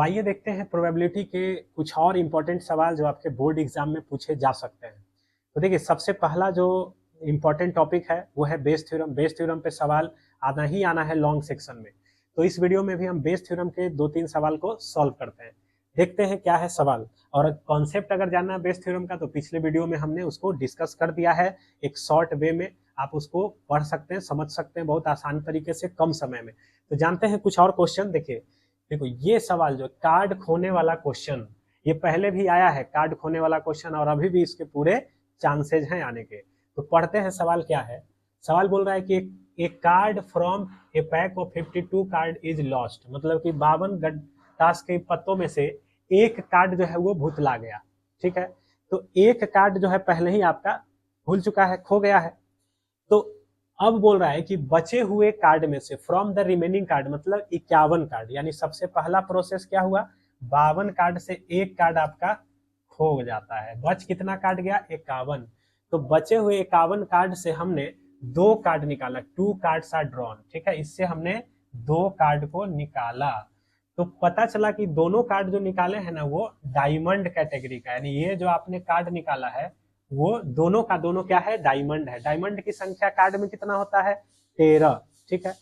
आइए देखते हैं प्रोबेबिलिटी के कुछ और इम्पोर्टेंट सवाल जो आपके बोर्ड एग्जाम में पूछे जा सकते हैं। तो देखिए, सबसे पहला जो इम्पोर्टेंट टॉपिक है वो है बेस थ्योरम। बेस थ्योरम पे सवाल आना ही आना है लॉन्ग सेक्शन में। तो इस वीडियो में भी हम बेस थ्योरम के 2-3 सवाल को सॉल्व करते हैं। देखते हैं क्या है सवाल। और कॉन्सेप्ट अगर जानना है बेस थ्योरम का तो पिछले वीडियो में हमने उसको डिस्कस कर दिया है एक शॉर्ट वे में। आप उसको पढ़ सकते हैं, समझ सकते हैं बहुत आसान तरीके से कम समय में। तो जानते हैं कुछ और क्वेश्चन। देखिए, देखो ये सवाल जो कार्ड खोने वाला क्वेश्चन, ये पहले भी आया है कार्ड खोने वाला क्वेश्चन, और अभी भी इसके पूरे चांसेज हैं आने के। तो पढ़ते हैं सवाल क्या है। सवाल बोल रहा है कि एक card from A pack of 52 card is lost, मतलब कि 52 ताश के पत्तों में से एक कार्ड जो है वो भुतला गया। ठीक है, तो एक कार्ड जो है पहले ही आपका भूल चुका है, खो गया है। तो अब बोल रहा है कि बचे हुए कार्ड में से फ्रॉम द रिमेनिंग कार्ड, मतलब 51 कार्ड, यानी सबसे पहला प्रोसेस क्या हुआ, 52 कार्ड से एक कार्ड आपका खो जाता है। बच कितना कार्ड गया, 51। तो बचे हुए 51 कार्ड से हमने दो कार्ड निकाला, 2 कार्ड्स आर ड्रॉन। ठीक है, इससे हमने दो कार्ड को निकाला। तो पता चला कि दोनों कार्ड जो निकाले हैं ना वो डायमंड कैटेगरी का, यानी ये जो आपने कार्ड निकाला है वो दोनों का दोनों क्या है, डायमंड है। डायमंड की संख्या कार्ड में कितना होता है, 13। ठीक है,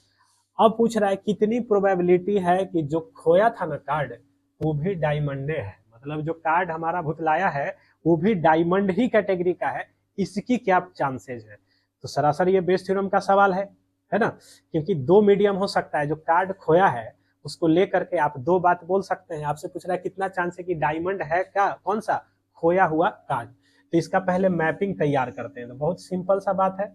अब पूछ रहा है कितनी प्रोबेबिलिटी है कि जो खोया था ना कार्ड वो भी डायमंडे है, मतलब जो कार्ड हमारा भुतलाया है वो भी डायमंड ही कैटेगरी का है, इसकी क्या चांसेज है। तो सरासर ये बेस थ्योरम का सवाल है ना, क्योंकि दो मीडियम हो सकता है। जो कार्ड खोया है उसको लेकर के आप दो बात बोल सकते हैं। आपसे पूछ रहा है कितना चांस है कि डायमंड है, क्या कौन सा, खोया हुआ कार्ड। तो इसका पहले मैपिंग तैयार करते हैं। तो बहुत सिंपल सा बात है,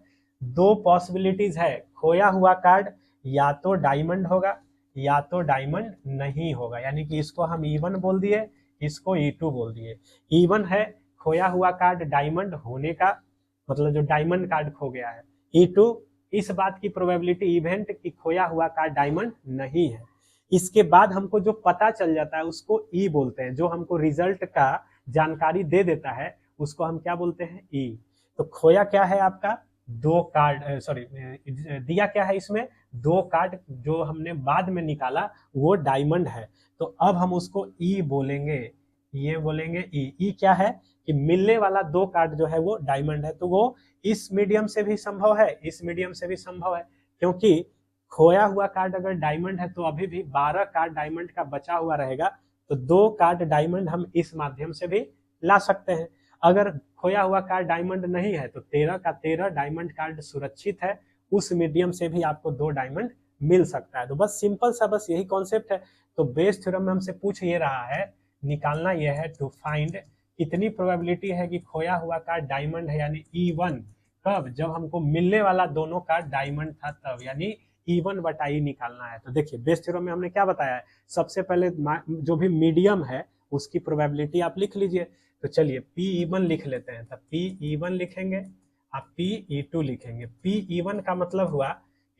दो पॉसिबिलिटीज है, खोया हुआ कार्ड या तो डायमंड होगा या तो डायमंड नहीं होगा, यानी कि इसको हम E1 बोल दिए, इसको E2 बोल दिए। E1 है खोया हुआ कार्ड डायमंड होने का, मतलब जो डायमंड कार्ड खो गया है। E2 इस बात की प्रोबेबिलिटी इवेंट की खोया हुआ कार्ड डायमंड नहीं है। इसके बाद हमको जो पता चल जाता है उसको ई बोलते हैं, जो हमको रिजल्ट का जानकारी दे देता है उसको हम क्या बोलते हैं, ई। तो खोया क्या है आपका, दो कार्ड, सॉरी दिया क्या है इसमें, दो कार्ड जो हमने बाद में निकाला वो डायमंड है। तो अब हम उसको ई बोलेंगे, ये बोलेंगे ई। ई क्या है कि मिलने वाला दो कार्ड जो है वो डायमंड है। तो वो इस मीडियम से भी संभव है, इस मीडियम से भी संभव है, क्योंकि खोया हुआ कार्ड अगर डायमंड है तो अभी भी 12 कार्ड डायमंड का बचा हुआ रहेगा। तो दो कार्ड डायमंड हम इस माध्यम से भी ला सकते हैं। अगर खोया हुआ कार्ड डायमंड नहीं है तो 13 का 13 डायमंड कार्ड सुरक्षित है, उस मीडियम से भी आपको दो डायमंड मिल सकता है। तो बस सिंपल सा बस यही कॉन्सेप्ट है। तो बेस थ्योरम में हमसे पूछ ये रहा है, निकालना यह है टू फाइंड कितनी प्रोबेबिलिटी है कि खोया हुआ कार्ड डायमंड है, यानी E1 कब, जब हमको मिलने वाला दोनों कार्ड डायमंड था तब, यानी E1 बटा ई निकालना है। तो देखिए बेस थ्योरम में हमने क्या बताया है, सबसे पहले जो भी मीडियम है उसकी प्रोबेबिलिटी आप लिख लीजिए। तो चलिए P E1 लिख लेते हैं। तो P E1 लिखेंगे, आप P E2 लिखेंगे। P E1 का मतलब हुआ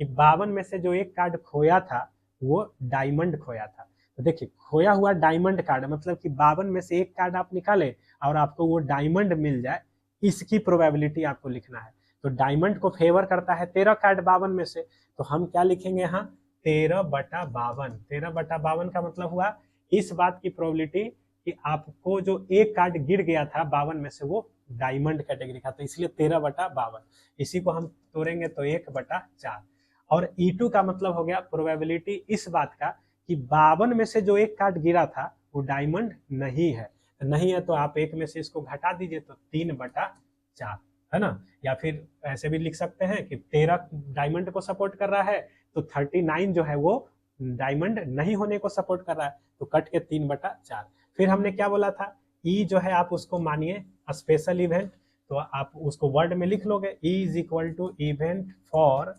कि 52 में से जो एक कार्ड खोया था वो डायमंड खोया था। तो देखिए खोया हुआ डायमंड कार्ड मतलब कि 52 में से एक कार्ड आप निकाले और आपको वो डायमंड मिल जाए, इसकी प्रोबेबिलिटी आपको लिखना है। तो डायमंड को फेवर करता है 13 कार्ड 52 में से, तो हम क्या लिखेंगे यहाँ 13/52। 13/52 का मतलब हुआ इस बात की प्रोबेबिलिटी कि आपको जो एक कार्ड गिर गया था 52 में से वो डायमंड कैटेगरी का, तो इसलिए 13/52। इसी को हम तोड़ेंगे तो 1/4। और E2 का मतलब हो गया प्रोबेबिलिटी इस बात का कि 52 में से जो एक कार्ड गिरा था वो डायमंड नहीं है। नहीं है तो आप एक में से इसको घटा दीजिए तो 3/4, है ना। या फिर ऐसे भी लिख सकते हैं कि 13 डायमंड को सपोर्ट कर रहा है तो 39 जो है वो डायमंड नहीं होने को सपोर्ट कर रहा है, तो कट के 3/4। फिर हमने क्या बोला था, ई जो है आप उसको मानिए स्पेशल इवेंट, तो आप उसको वर्ड में लिख लोगे, E is equal to event for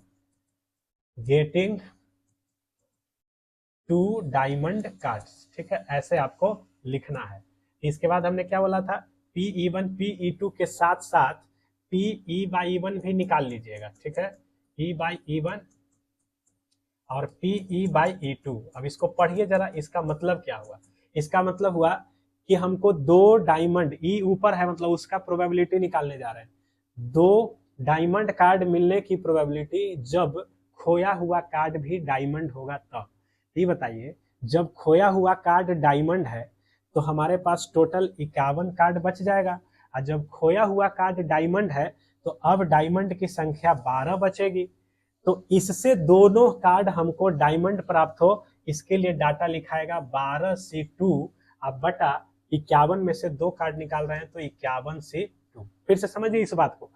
getting 2 diamond cards. ठीक है, ऐसे आपको लिखना है। इसके बाद हमने क्या बोला था, P E1 P E2 के साथ साथ P/E1 भी निकाल लीजिएगा। ठीक है, E/E1 और P/E2। अब इसको पढ़िए जरा, इसका मतलब क्या हुआ। इसका मतलब हुआ कि हमको दो डायमंड, ई ऊपर है मतलब उसका प्रोबेबिलिटी निकालने जा रहे हैं। दो डायमंड कार्ड मिलने की प्रोबेबिलिटी जब खोया हुआ कार्ड भी डायमंड होगा तब। ये बताइए जब खोया हुआ कार्ड डायमंड है तो हमारे पास टोटल 51 कार्ड बच जाएगा, और जब खोया हुआ कार्ड डायमंड है तो अब डायमंड की संख्या 12 बचेगी। तो इससे दोनों कार्ड हमको डायमंड प्राप्त हो, इसके लिए डाटा लिखाएगा 12C2 अब बटा 51 में से 2 कार्ड निकाल रहे हैं तो 51C2। फिर से समझिए इस बात को,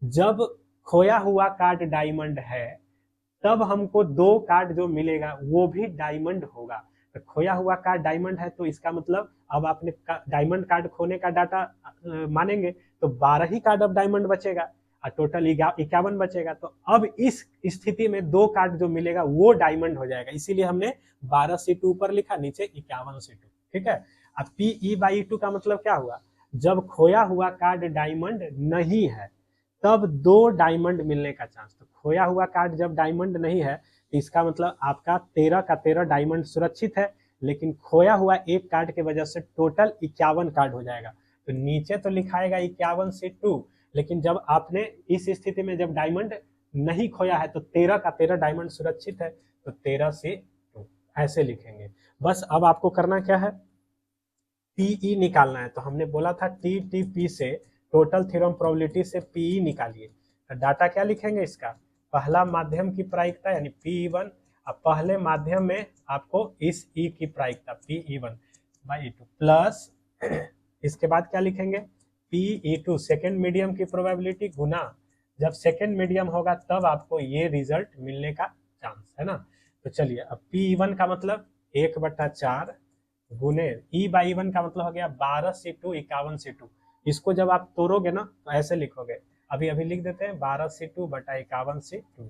जब खोया हुआ कार्ड डायमंड है तब हमको 2 कार्ड जो मिलेगा वो भी डायमंड होगा। तो खोया हुआ कार्ड डायमंड है तो इसका मतलब अब आपने डायमंड कार्ड खोने का डाटा मानेंगे तो 12 ही कार्ड अब डायमंड बचेगा और टोटल 51 बचेगा। तो अब इस स्थिति में 2 कार्ड जो मिलेगा वो डायमंड हो जाएगा, इसीलिए हमने 12C2 ऊपर लिखा, नीचे 51C2। ठीक है। अब PE/E2 का मतलब क्या हुआ, जब खोया हुआ कार्ड डायमंड नहीं है तब 2 डायमंड मिलने का चांस। तो खोया हुआ कार्ड जब डायमंड नहीं है तो इसका मतलब आपका 13 का 13 डायमंड सुरक्षित है, लेकिन खोया हुआ एक कार्ड की वजह से टोटल 51 कार्ड हो जाएगा। तो नीचे तो लिखाएगा 51C2, लेकिन जब आपने इस स्थिति में जब डायमंड नहीं खोया है तो 13 का 13 डायमंड सुरक्षित है, तो 13C2 ऐसे लिखेंगे। बस अब आपको करना क्या है, पीई निकालना है। तो हमने बोला था टीटीपी से, टोटल थ्योरम प्रोबेबिलिटी से पीई निकालिए। तो डाटा क्या लिखेंगे इसका, पहला माध्यम की प्रायिकता यानी Pe1, अब पहले माध्यम में आपको इस ई की प्रायिकता Pe1/E2 प्लस इसके बाद क्या लिखेंगे Pe2 सेकेंड मीडियम की प्रोबेबिलिटी गुना, जब सेकेंड मीडियम होगा तब आपको ये रिजल्ट मिलने का चांस है ना। तो चलिए अब Pe1 का मतलब 1/4 गुने E/E1 का मतलब हो गया 12C2 51C2। इसको जब आप तोड़ोगे ना तो ऐसे लिखोगे, अभी अभी लिख देते हैं 12C2 बटा 51C2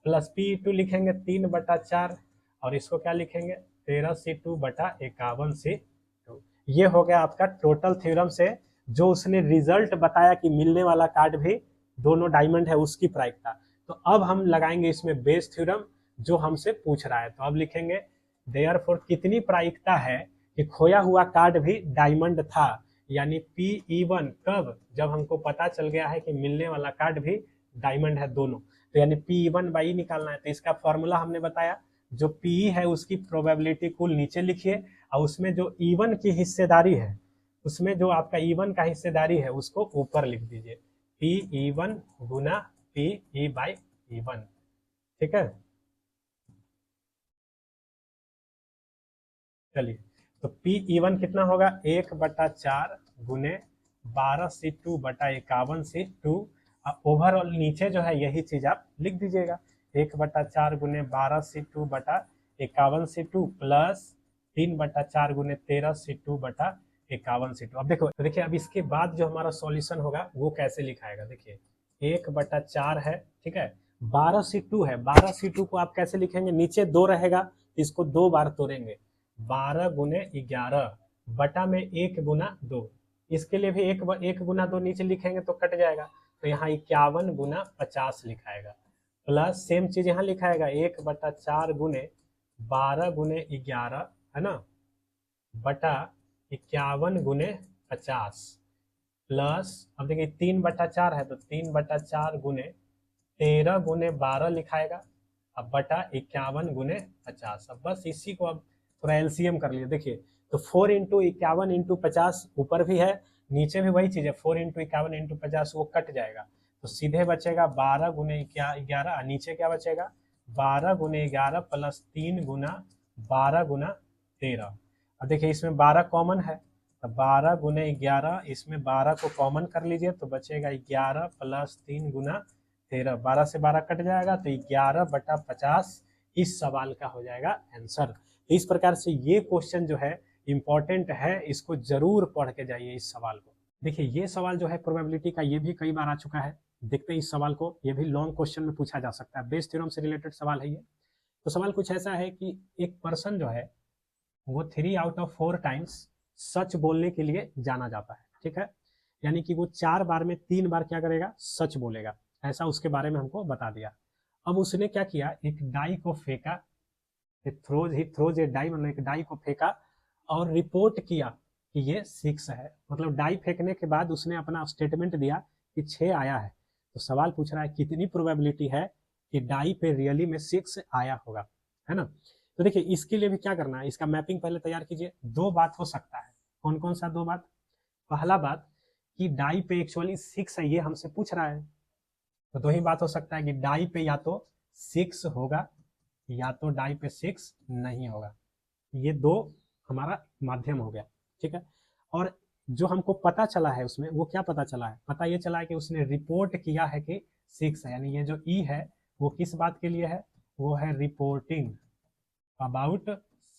प्लस Pe2 लिखेंगे 3/4 और इसको क्या लिखेंगे 13C2 बटा 51C2। ये हो गया आपका टोटल थ्योरम से जो उसने रिजल्ट बताया कि मिलने वाला कार्ड भी दोनों डायमंड है उसकी प्रायिकता। तो अब हम लगाएंगे इसमें बेस थ्योरम जो हमसे पूछ रहा है। तो अब लिखेंगे देयरफॉर कितनी प्रायिकता है कि खोया हुआ कार्ड भी डायमंड था, यानी Pe1 कब, जब हमको पता चल गया है कि मिलने वाला कार्ड भी डायमंड है दोनों। तो यानी Pe1/E निकालना है। तो इसका फॉर्मूला हमने बताया, जो Pe है उसकी प्रोबेबिलिटी कुल नीचे लिखिए और उसमें जो E1 की हिस्सेदारी है, उसमें जो आपका E1 का हिस्सेदारी है उसको ऊपर लिख दीजिए, Pe1 गुना Pe/E1। ठीक है, चलिए तो Pe1 कितना होगा 1/4 गुने 12C2 बटा 51C2। ओवरऑल नीचे जो है यही चीज आप लिख दीजिएगा, 1/4 गुने 12C2 बटा 51C2 प्लस 3/4 गुने 13C2 बटा 51C2। अब देखो, देखिए अब इसके बाद जो हमारा सॉल्यूशन होगा वो कैसे लिखाएगा, देखिए 1/4 है, ठीक है, 12C2 है, 12C2 को आप कैसे लिखेंगे, नीचे 2 रहेगा इसको 2 बार तोड़ेंगे, 12 गुने 11 बटा में 1 गुना 2, इसके लिए भी 1 गुना 2 नीचे लिखेंगे तो कट जाएगा, तो यहाँ 51 गुना 50 लिखाएगा, प्लस सेम चीज यहाँ लिखाएगा 1/4 गुने 12 गुने 11 है ना बटा 51 गुने 50 प्लस, अब देखिए 3/4 है तो 3/4 गुने 13 गुने 12 लिखाएगा, अब बटा 51 गुने 50। अब बस इसी को अब थोड़ा एलसीएम कर लिए, देखिए तो 4 इंटू 51 इंटू 50 ऊपर भी है नीचे भी वही चीज है, 4 इंटू 51 इंटू 50 वो कट जाएगा, तो सीधे बचेगा 12 गुने 11, नीचे क्या बचेगा 12 गुने 11 प्लस 3 गुना 12 गुना 13। अब देखिए इसमें 12 कॉमन है, तो 12 गुने 11, इसमें 12 को कॉमन कर लीजिए तो बचेगा 11 प्लस 3 गुना 13, 12 से 12 कट जाएगा तो 11/50 इस सवाल का हो जाएगा आंसर। तो इस प्रकार से ये क्वेश्चन जो है इंपॉर्टेंट है, इसको जरूर पढ़ के जाइए इस सवाल को। देखिए ये सवाल जो है प्रोबेबिलिटी का ये भी कई बार आ चुका है, देखते हैं इस सवाल को, ये भी लॉन्ग क्वेश्चन में पूछा जा सकता है, बेस थ्योरम से रिलेटेड सवाल है ये। तो सवाल कुछ ऐसा है कि एक पर्सन जो है वो 3 आउट ऑफ 4 टाइम्स सच बोलने के लिए जाना जाता है, ठीक है, यानी कि वो 4 बार में 3 बार क्या करेगा सच बोलेगा, ऐसा उसके बारे में हमको बता दिया। अब उसने क्या किया, एक डाई को फेंका, थ्रोज ए डाई, मतलब एक डाई को फेंका और रिपोर्ट किया कि ये 6 है, मतलब डाई फेंकने के बाद उसने अपना स्टेटमेंट दिया कि 6 आया है। तो सवाल पूछ रहा है कितनी प्रोबेबिलिटी है कि डाई पे रियली में 6 आया होगा, है ना। तो देखिए इसके लिए भी क्या करना है, इसका मैपिंग पहले तैयार कीजिए। दो बात हो सकता है, कौन कौन सा दो बात? पहला बात कि डाई पे एक्चुअली 6 है, ये हमसे पूछ रहा है, तो दो ही बात हो सकता है कि डाई पे या तो 6 होगा या तो डाई पे 6 नहीं होगा। ये दो हमारा माध्यम हो गया, ठीक है। और जो हमको पता चला है उसमें, वो क्या पता चला है? पता ये चला है कि उसने रिपोर्ट किया है कि 6 है, यानी ये जो ई है वो किस बात के लिए है? वो है रिपोर्टिंग अबाउट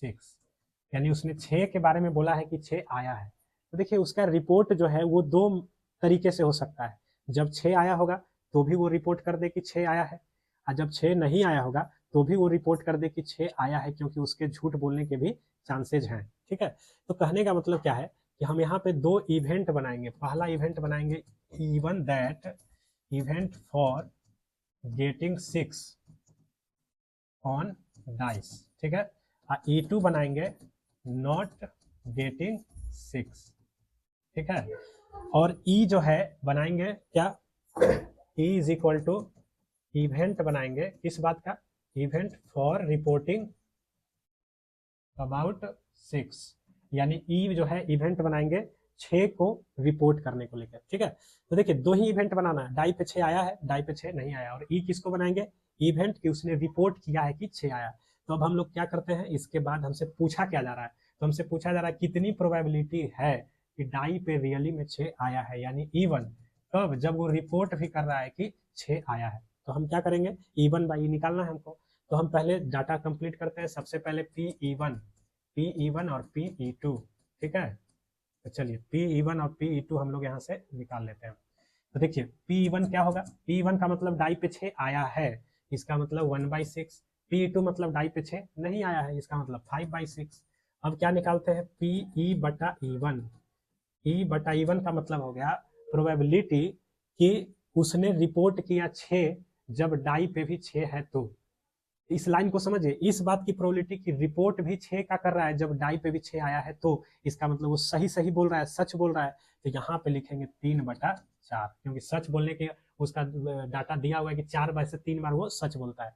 6, यानी उसने 6 के बारे में बोला है कि 6 आया है। तो देखिए उसका रिपोर्ट जो है वो दो तरीके से हो सकता है। जब 6 आया होगा तो भी वो रिपोर्ट कर दे कि 6 आया है, और जब 6 नहीं आया होगा तो भी वो रिपोर्ट कर दे कि 6 आया है, क्योंकि उसके झूठ बोलने के भी चांसेज हैं, ठीक है। तो कहने का मतलब क्या है कि हम यहाँ पे दो इवेंट बनाएंगे। पहला इवेंट बनाएंगे even that event for getting 6 on dice, ठीक है। E2 बनाएंगे नॉट गेटिंग 6, ठीक है। और ई जो है बनाएंगे क्या? E is equal to event बनाएंगे किस बात का? इवेंट फॉर रिपोर्टिंग अबाउट 6, यानी ई जो है इवेंट बनाएंगे 6 को रिपोर्ट करने को लेकर, ठीक है। तो देखिए दो ही इवेंट बनाना है, डाई पे 6 आया है, डाई पे 6 नहीं आया। और ई किसको बनाएंगे? इवेंट की उसने रिपोर्ट किया है कि 6 आया। तो अब हम लोग क्या करते हैं, इसके बाद हमसे पूछा क्या जा रहा है? तो हमसे पूछा जा रहा है कितनी प्रोबेबिलिटी है कि डाई पे रियली में 6 आया है, यानी E1। कब? जब वो रिपोर्ट भी कर रहा है कि 6 आया है। तो हम क्या करेंगे? E1 बाई ई निकालना है हमको। तो हम पहले डाटा कंप्लीट करते हैं। सबसे पहले P E1 और Pe2, ठीक है। तो चलिए Pe1 और Pe2 हम लोग यहाँ से निकाल लेते हैं। तो देखिए Pe1 क्या होगा? Pe1 का मतलब डाई पे 6 आया है, इसका मतलब 1/6। Pe2 मतलब डाई पे 6 नहीं आया है, इसका मतलब 5/6। अब क्या निकालते हैं? Pe/E1। E/E1 का मतलब हो गया प्रोबेबिलिटी कि उसने रिपोर्ट किया 6 जब डाई पे भी 6 है। तो इस लाइन को समझिए, इस बात की प्रोबेबिलिटी की रिपोर्ट भी 6 का कर रहा है जब डाई पे भी 6 आया है, तो इसका मतलब वो सही सही बोल रहा है, सच बोल रहा है। तो यहाँ पे लिखेंगे 3/4, क्योंकि सच बोलने के उसका डाटा दिया हुआ है कि 4 बार से 3 बार वो सच बोलता है।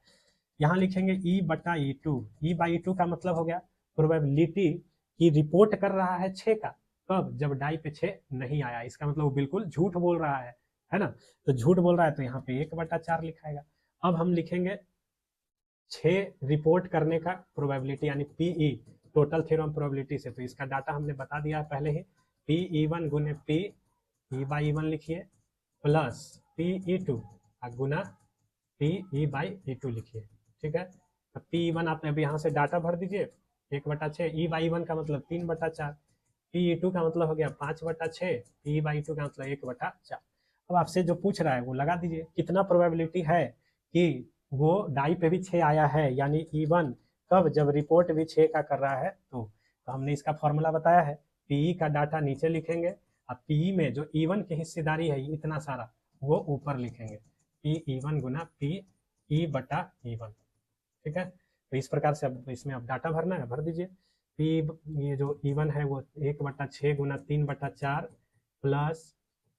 यहाँ लिखेंगे E/E2। E/E2 का मतलब हो गया प्रोबेबिलिटी की रिपोर्ट कर रहा है 6 का, कब? जब डाई पे 6 नहीं आया। इसका मतलब वो बिल्कुल झूठ बोल रहा है ना। तो झूठ बोल रहा है तो यहाँ पे 1/4 लिखाएगा। अब हम लिखेंगे 6 रिपोर्ट करने का प्रोबेबिलिटी, यानी PE, टोटल थ्योरम प्रोबेबिलिटी से। तो इसका डाटा हमने बता दिया है पहले ही। Pe1 गुने P E/E1 लिखिए, प्लस Pe2 गुना Pe/E2 लिखिए, ठीक है। तो Pe1 आप अभी यहाँ से डाटा भर दीजिए 1/6, E/E1 का मतलब 3/4, Pe2 का मतलब हो गया 5/6, Pe/E2 का मतलब 1/4। अब आपसे जो पूछ रहा है वो लगा दीजिए, कितना प्रोबेबिलिटी है कि वो डाई पे भी 6 आया है, यानी E1 कब? जब रिपोर्ट भी 6 का कर रहा है। तो हमने इसका फॉर्मूला बताया है। PE का डाटा नीचे लिखेंगे, अब PE में जो E1 की हिस्सेदारी है इतना सारा, वो ऊपर लिखेंगे। Pe1 गुना PE/E1, ठीक है। तो इस प्रकार से अब इसमें अब डाटा भरना है, भर दीजिए। ये जो E1 है वो 1/6 गुना 3/4 प्लस,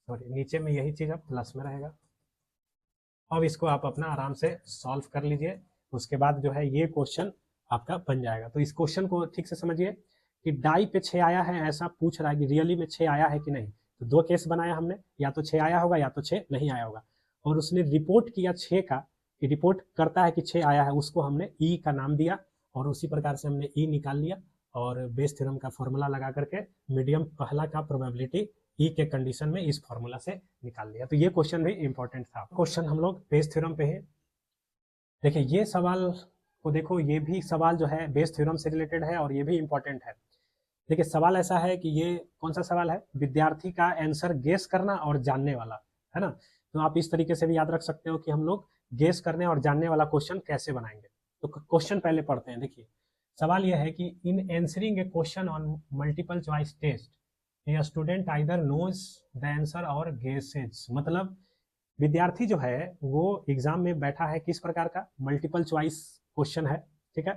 सॉरी नीचे में यही चीज़ अब प्लस में रहेगा। अब इसको आप अपना आराम से सॉल्व कर लीजिए, उसके बाद जो है ये क्वेश्चन आपका बन जाएगा। तो इस क्वेश्चन को ठीक से समझिए कि डाई पे 6 आया है, ऐसा पूछ रहा है कि रियली में 6 आया है कि नहीं। तो दो केस बनाया हमने, या तो 6 आया होगा या तो 6 नहीं आया होगा। और उसने रिपोर्ट किया 6 का, कि रिपोर्ट करता है कि 6 आया है, उसको हमने ई का नाम दिया, और उसी प्रकार से हमने ई निकाल लिया, और बेस थ्योरम का फॉर्मूला लगा करके मीडियम पहला का प्रोबेबिलिटी ई के कंडीशन में इस फॉर्मूला से निकाल लिया। तो ये क्वेश्चन भी इंपॉर्टेंट था। क्वेश्चन हम लोग बेस थ्योरम पे है। देखिए ये सवाल को देखो, ये भी सवाल जो है बेस थ्योरम से रिलेटेड है और ये भी इंपॉर्टेंट है। देखिए सवाल ऐसा है कि ये कौन सा सवाल है? विद्यार्थी का आंसर गेस करना और जानने वाला, है ना। तो आप इस तरीके से भी याद रख सकते हो कि हम लोग गेस करने और जानने वाला क्वेश्चन कैसे बनाएंगे। तो क्वेश्चन पहले पढ़ते हैं। देखिए सवाल यह है कि in answering a question on multiple choice test a student either knows the answer और गेसेज। मतलब विद्यार्थी जो है वो एग्जाम में बैठा है किस प्रकार का? मल्टीपल चॉइस क्वेश्चन है, ठीक है।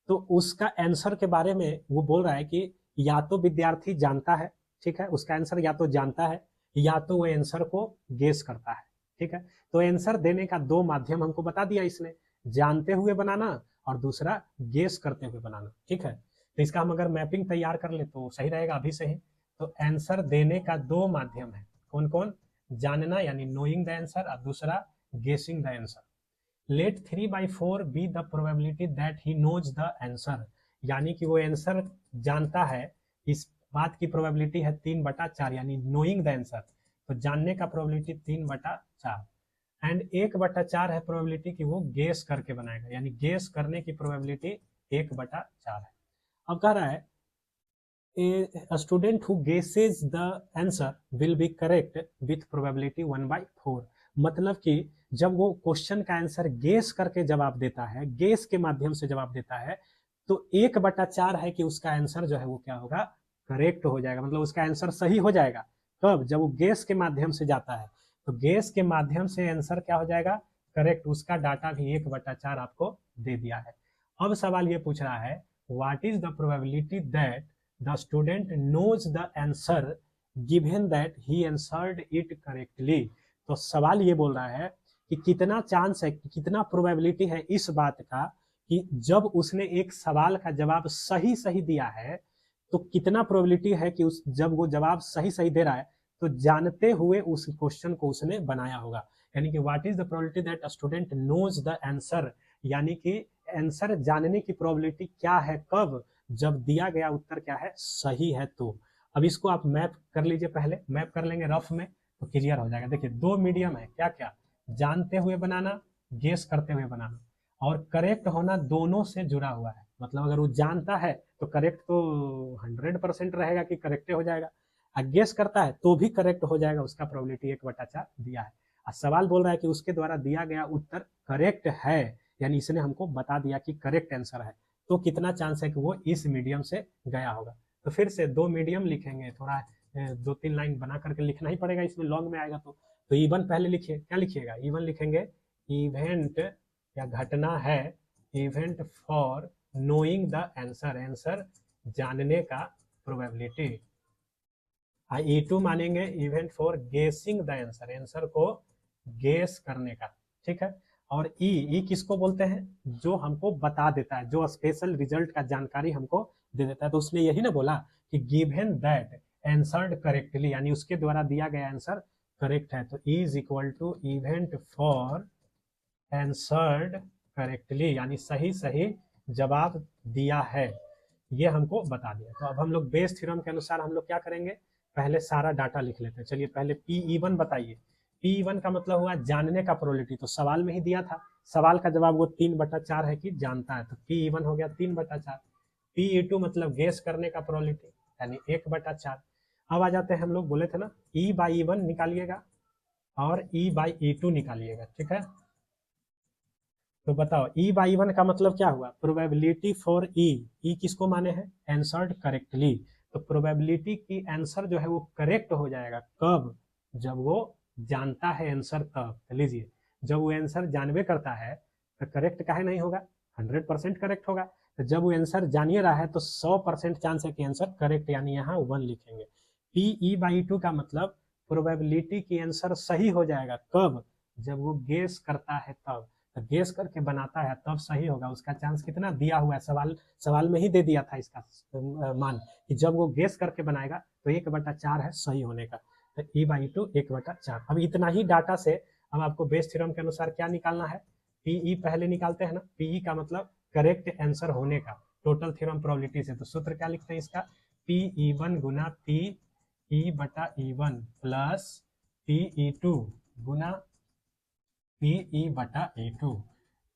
तो उसका आंसर के बारे में वो बोल रहा है कि या तो विद्यार्थी जानता है, ठीक है, उसका आंसर या तो जानता है, या तो वो आंसर को गेस करता है, ठीक है। तो आंसर देने का दो माध्यम हमको बता दिया इसने, जानते हुए बनाना और दूसरा गेस करते हुए बनाना। ठीक है, तो इसका हम अगर मैपिंग तैयार कर ले तो सही रहेगा अभी से ही। तो आंसर देने का दो माध्यम है, कौन कौन? जानना यानी नोइंग द आंसर, और दूसरा guessing the answer. Let 3/4 be the probability that he knows the answer, यानी कि वो आंसर जानता है, इस बात की प्रोबेबिलिटी है 3/4, यानी नोइंग द आंसर, तो जानने का प्रोबेबिलिटी 3/4, एंड 1/4 है प्रोबेबिलिटी कि वो गेस करके बनाएगा, यानी गेस करने की प्रोबेबिलिटी 1/4 है। अब कह रहा है a student who guesses the answer will be correct with probability 1/4, मतलब कि जब वो क्वेश्चन का आंसर गेस करके जवाब देता है, गेस के माध्यम से जवाब देता है, तो 1/4 है कि उसका आंसर जो है वो क्या होगा? करेक्ट हो जाएगा, मतलब उसका आंसर सही हो जाएगा। कब? जब वो गेस के माध्यम से जाता है, तो गेस के माध्यम से आंसर क्या हो जाएगा? करेक्ट। उसका डाटा भी 1/4 आपको दे दिया है। अब सवाल ये पूछ रहा है what is the probability that the student knows the answer given that he answered it correctly। तो सवाल ये बोल रहा है कि कितना चांस है, कितना प्रोबेबिलिटी है इस बात का कि जब उसने एक सवाल का जवाब सही सही दिया है, तो कितना प्रोबेबिलिटी है कि उस जब वो जवाब सही सही दे रहा है तो जानते हुए उस क्वेश्चन को उसने बनाया होगा। यानी कि what is the probability that a student knows the answer, यानी कि आंसर जानने की प्रोबेबिलिटी क्या है, कब? जब दिया गया उत्तर क्या है? सही है। तो अब इसको आप मैप कर लीजिए, पहले मैप कर लेंगे रफ में तो क्लियर हो जाएगा। देखिए दो मीडियम है, क्या क्या? जानते हुए बनाना, गेस करते हुए बनाना, और करेक्ट होना दोनों से जुड़ा हुआ है। मतलब अगर वो जानता है तो करेक्ट तो 100% रहेगा कि करेक्ट हो जाएगा, और गेस करता है तो भी करेक्ट हो जाएगा, उसका प्रोबेबिलिटी 1/4 दिया है। और सवाल बोल रहा है कि उसके द्वारा दिया गया उत्तर करेक्ट है, यानी इसने हमको बता दिया कि करेक्ट आंसर है, तो कितना चांस है कि वो इस मीडियम से गया होगा। तो फिर से दो मीडियम लिखेंगे, थोड़ा 2-3 लाइन बना करके लिखना ही पड़ेगा, इसमें लॉन्ग में आएगा। तो इवन पहले लिखिए, क्या लिखिएगा? इवन लिखेंगे इवेंट या घटना है, event for knowing the answer, answer जानने का प्रोबेबिलिटी। E2 मानेंगे इवेंट फॉर गेसिंग द आंसर, आंसर को गेस करने का। ठीक है, और ई किसको बोलते हैं? जो हमको बता देता है, जो स्पेशल रिजल्ट का जानकारी हमको दे देता है। तो उसने यही ना बोला कि गिवन दैट आंसर्ड करेक्टली, यानी उसके द्वारा दिया गया आंसर करेक्ट है। तो is equal to event for answered correctly, यानी सही सही जवाब दिया है, ये हमको बता दिया। तो अब हम लोग बेस थ्योरम के अनुसार हम लोग क्या करेंगे? पहले सारा डाटा लिख लेते हैं। चलिए पहले P1 बताइए। P1 का मतलब हुआ जानने का प्रोबेबिलिटी, तो सवाल में ही दिया था, सवाल का जवाब वो 3/4 है कि जानता है, तो P1 हो गया 3/4। P2 मतलब गेस करने का प्रोबेबिलिटी, यानी 1/4। अब आ जाते हैं, हम लोग बोले थे ना E/E1 निकालिएगा और E/E2 निकालिएगा। ठीक है, तो बताओ E/E1 का मतलब क्या हुआ? प्रोबेबिलिटी फॉर ई किसको माने हैं? Answered correctly. तो प्रोबेबिलिटी की आंसर जो है वो करेक्ट हो जाएगा, कब? जब वो जानता है आंसर, तब। तो लीजिए, जब वो आंसर जानवे करता है तो करेक्ट काहे नहीं होगा? 100% करेक्ट होगा। तो जब वो आंसर जानिए रहा है तो 100% चांस है कि आंसर करेक्ट, यानी यहाँ 1 लिखेंगे। Pe/2 का मतलब प्रोबेबिलिटी की आंसर सही हो जाएगा, कब? जब वो गेस करता है तब। तो गेस करके बनाता है तब सही होगा, उसका चांस कितना दिया हुआ है? सवाल में ही दे दिया था इसका मान, कि जब वो गेस करके बनाएगा तो 1/4 है सही होने का। तो E/2 1/4। अब इतना ही डाटा से अब आपको बेस थ्योरम के अनुसार क्या निकालना है? Pe पहले निकालते हैं ना, Pe का मतलब करेक्ट आंसर होने का, टोटल थ्योरम प्रोबेबिलिटी से। तो सूत्र क्या लिखते हैं इसका? Pe1 गुना Pe/E1 प्लस Pe2 गुना Pe/E2।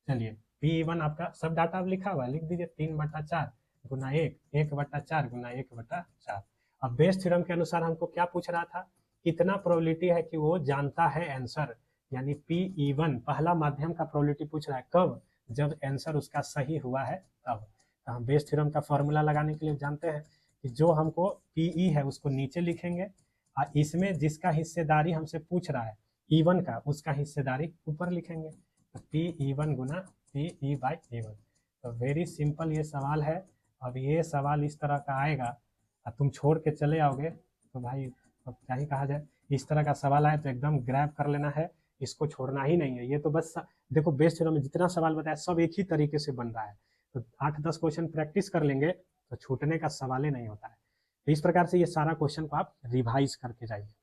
चलिए Pe1 आपका सब डाटा अब लिखा हुआ है, लिख दीजिए 3/4 गुना 1, 1/4 गुना 1/4। अब बेस थ्योरम के अनुसार हमको क्या पूछ रहा था? कितना प्रोबेबिलिटी है कि वो जानता है आंसर, यानी Pe1 पहला माध्यम का प्रोबेबिलिटी पूछ रहा है, कब? जब आंसर उसका सही हुआ है तब। तो हम बेस थ्योरम का फॉर्मूला लगाने के लिए जानते हैं कि जो हमको Pe है उसको नीचे लिखेंगे, और इसमें जिसका हिस्सेदारी हमसे पूछ रहा है E1 का, उसका हिस्सेदारी ऊपर लिखेंगे। तो Pe1 गुना Pe/E1। तो वेरी सिंपल ये सवाल है। अब ये सवाल इस तरह का आएगा और तुम छोड़ के चले आओगे तो भाई अब क्या ही कहा जाए। इस तरह का सवाल आए तो एकदम ग्रैब कर लेना है, इसको छोड़ना ही नहीं है। ये तो बस देखो बेस थ्योरम में जितना सवाल बताया सब एक ही तरीके से बन रहा है, तो 8-10 क्वेश्चन प्रैक्टिस कर लेंगे तो छूटने का सवाल ही नहीं होता है। तो इस प्रकार से ये सारा क्वेश्चन को आप रिवाइज करके जाइए।